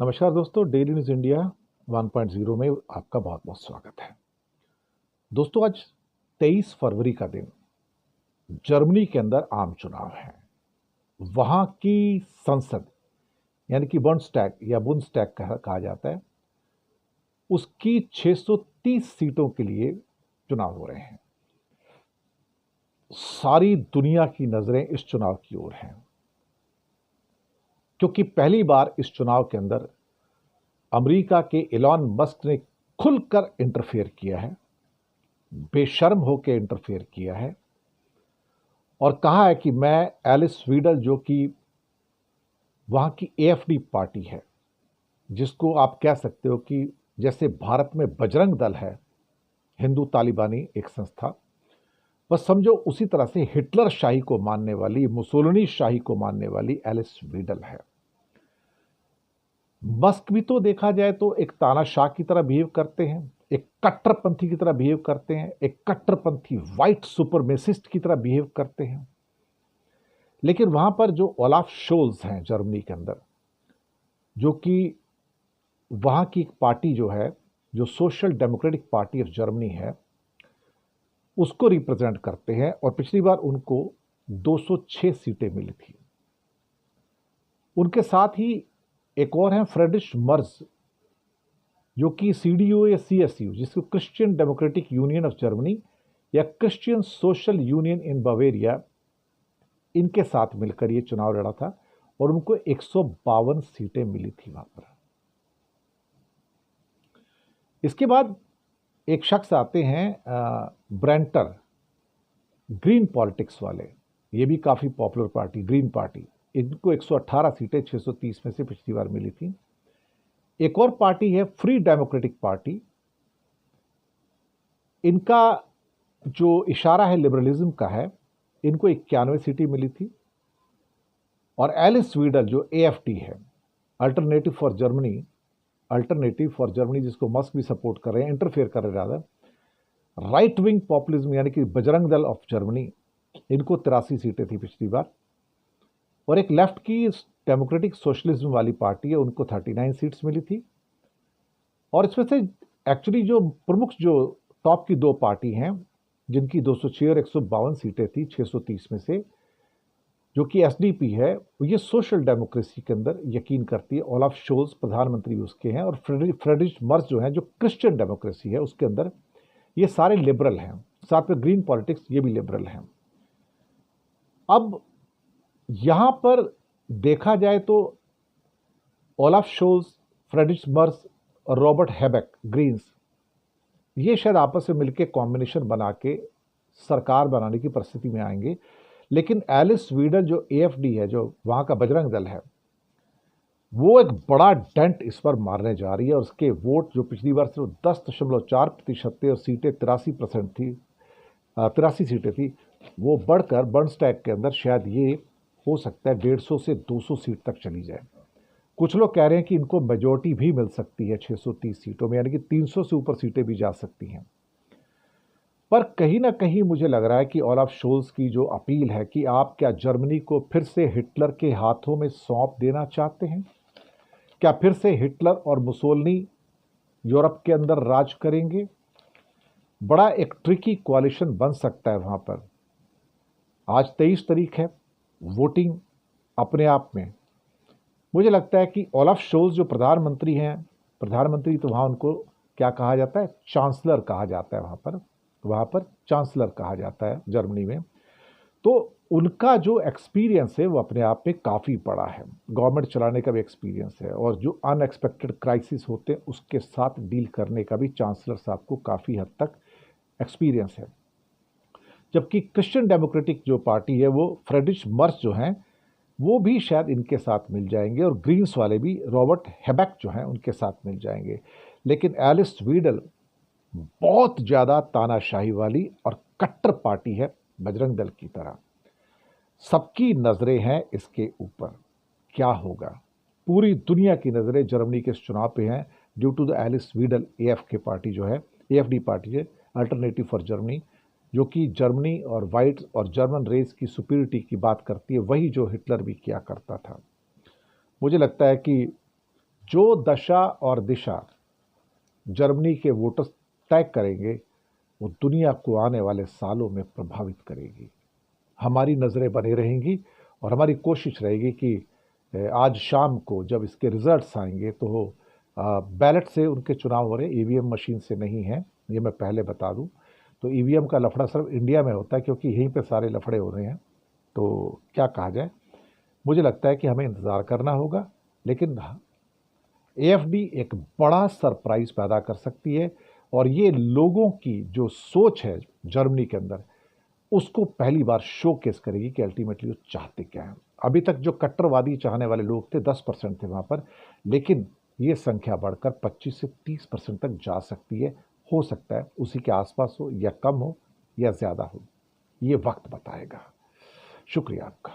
नमस्कार दोस्तों, daily news India 1.0 में आपका बहुत बहुत स्वागत है। दोस्तों, आज 23 फरवरी का दिन जर्मनी के अंदर आम चुनाव है। वहाँ की संसद यानी कि बंडस्टैग या बुंडस्टैग कहा जाता है, उसकी 630 सीटों के लिए चुनाव हो रहे हैं। सारी दुनिया की नज़रें इस चुनाव की ओर हैं, क्योंकि पहली बार इस चुनाव के अंदर अमेरिका के एलॉन मस्क ने खुलकर इंटरफेयर किया है, बेशर्म होकर इंटरफेयर किया है और कहा है कि मैं एलिस वीडल, जो कि वहाँ की एएफडी पार्टी है, जिसको आप कह सकते हो कि जैसे भारत में बजरंग दल है, हिंदू तालिबानी एक संस्था, बस समझो उसी तरह से हिटलर शाही को मानने वाली, मुसोलिनी शाही को मानने वाली एलिस वीडल है। मस्क भी तो देखा जाए तो एक तानाशाह की तरह बिहेव करते हैं, एक कट्टरपंथी की तरह बिहेव करते हैं, एक कट्टरपंथी व्हाइट सुपरमेसिस्ट की तरह बिहेव करते हैं। लेकिन वहां पर जो ओलाफ शोल्ज हैं जर्मनी के अंदर, जो कि वहां की एक पार्टी जो है, जो social democratic party of Germany है, उसको रिप्रेजेंट करते हैं और पिछली बार उनको 206 सीटें मिली थी। उनके साथ ही एक और हैं फ्रेडरिश मर्ज, जो कि सीडीयू या सीएसयू, जिसको Christian democratic union of Germany या Christian social union in Bavaria, इनके साथ मिलकर ये चुनाव लड़ा था और उनको 152 सीटें मिली थी वहां पर। इसके बाद एक शख्स आते हैं ब्रेंटर, ग्रीन पॉलिटिक्स वाले, ये भी काफी पॉपुलर पार्टी, ग्रीन पार्टी, इनको 118 सीटें 630 में से पिछली बार मिली थी। एक और पार्टी है फ्री डेमोक्रेटिक पार्टी, इनका जो इशारा है लिबरलिज्म का है, इनको 91 सीटें मिली थी। और एलिस वीडल जो एएफडी है, अल्टरनेटिव फॉर जर्मनी, जिसको मस्क भी सपोर्ट कर रहे हैं, इंटरफेयर कर रहे हैं ज़्यादा, राइट विंग पॉपुलिज्म यानी कि बजरंग दल ऑफ जर्मनी, इनको 83 सीटें थी पिछली बार। और एक लेफ्ट की डेमोक्रेटिक सोशलिज्म वाली पार्टी है, उनको 39 सीट्स मिली थी। और इसमें से एक्चुअली जो प्रमुख, जो टॉप की दो पार्टी हैं, जिनकी 206 और 152 सीटें थी 630 में से, जो कि एसडीपी है, ये सोशल डेमोक्रेसी के अंदर यकीन करती है। ओलाफ शोल्ज प्रधानमंत्री उसके हैं और फ्रेडरिश मर्ज जो है, जो क्रिश्चियन डेमोक्रेसी है, उसके अंदर ये सारे लिबरल हैं। साथ में ग्रीन पॉलिटिक्स, ये भी लिबरल हैं। अब यहां पर देखा जाए तो ओलाफ शोल्ज, फ्रेडरिश मर्ज और रॉबर्ट हेबेक, ग्रीन्स, ये शायद आपस में मिलकर कॉम्बिनेशन बना के सरकार बनाने की परिस्थिति में आएंगे। लेकिन एलिस वीडल जो एएफडी है, जो वहां का बजरंग दल है, वो एक बड़ा डेंट इस पर मारने जा रही है और उसके वोट जो पिछली बार सिर्फ 10.4% थे और सीटें 83% थी, 83 सीटें थी, वो बढ़कर बंडस्टैग के अंदर शायद ये हो सकता है 150 से 200 सीट तक चली जाए। कुछ लोग कह रहे हैं कि इनको मेजोरिटी भी मिल सकती है 630 सीटों में, यानी कि 300 से ऊपर सीटें भी जा सकती हैं। पर कहीं ना कहीं मुझे लग रहा है कि ओलाफ शोल्ज की जो अपील है कि आप क्या जर्मनी को फिर से हिटलर के हाथों में सौंप देना चाहते हैं, क्या फिर से हिटलर और मुसोलिनी यूरोप के अंदर राज करेंगे, बड़ा एक ट्रिकी कोalition बन सकता है वहां पर। आज 23 तारीख है, वोटिंग अपने आप में, मुझे लगता है कि ओलाफ शोल्ज जो प्रधानमंत्री हैं, प्रधानमंत्री तो वहां उनको क्या कहा जाता है, चांसलर कहा जाता है, वहां पर चांसलर कहा जाता है जर्मनी में। तो उनका जो एक्सपीरियंस है वो अपने आप में काफ़ी बड़ा है, गवर्नमेंट चलाने का भी एक्सपीरियंस है और जो अनएक्सपेक्टेड क्राइसिस होते हैं उसके साथ डील करने का भी चांसलर साहब को काफ़ी हद तक एक्सपीरियंस है। जबकि क्रिश्चियन डेमोक्रेटिक जो पार्टी है, वो फ्रेडरिश मर्ज जो हैं, वो भी शायद इनके साथ मिल जाएंगे और ग्रीन्स वाले भी रॉबर्ट हेबेक जो हैं उनके साथ मिल जाएंगे। लेकिन एलिस वीडल बहुत ज़्यादा तानाशाही वाली और कट्टर पार्टी है, बजरंग दल की तरह। सबकी नज़रें हैं इसके ऊपर, क्या होगा। पूरी दुनिया की नज़रें जर्मनी के इस चुनाव पे हैं due to the Alice Weidel AfD party जो है, एएफडी पार्टी है, अल्टरनेटिव फॉर जर्मनी, जो कि जर्मनी और वाइट और जर्मन रेस की सुपीरियरिटी की बात करती है, वही जो हिटलर भी किया करता था। मुझे लगता है कि जो दशा और दिशा जर्मनी के वोटर्स तय करेंगे वो दुनिया को आने वाले सालों में प्रभावित करेगी। हमारी नज़रें बनी रहेंगी और हमारी कोशिश रहेगी कि आज शाम को जब इसके रिजल्ट्स आएंगे तो बैलेट से उनके चुनाव हो रहे, ईवीएम मशीन से नहीं है, ये मैं पहले बता दूं। तो ईवीएम का लफड़ा सिर्फ इंडिया में होता है क्योंकि यहीं पे सारे लफड़े हो रहे हैं। तो क्या कहा जाए, मुझे लगता है कि हमें इंतज़ार करना होगा, लेकिन एएफडी एक बड़ा सरप्राइज पैदा कर सकती है और ये लोगों की जो सोच है जर्मनी के अंदर उसको पहली बार शोकेस करेगी कि अल्टीमेटली वो चाहते क्या हैं। अभी तक जो कट्टरवादी चाहने वाले लोग थे 10% थे वहाँ पर, लेकिन ये संख्या बढ़कर 25 से 30% तक जा सकती है। हो सकता है उसी के आसपास हो या कम हो या ज़्यादा हो, ये वक्त बताएगा। शुक्रिया आपका।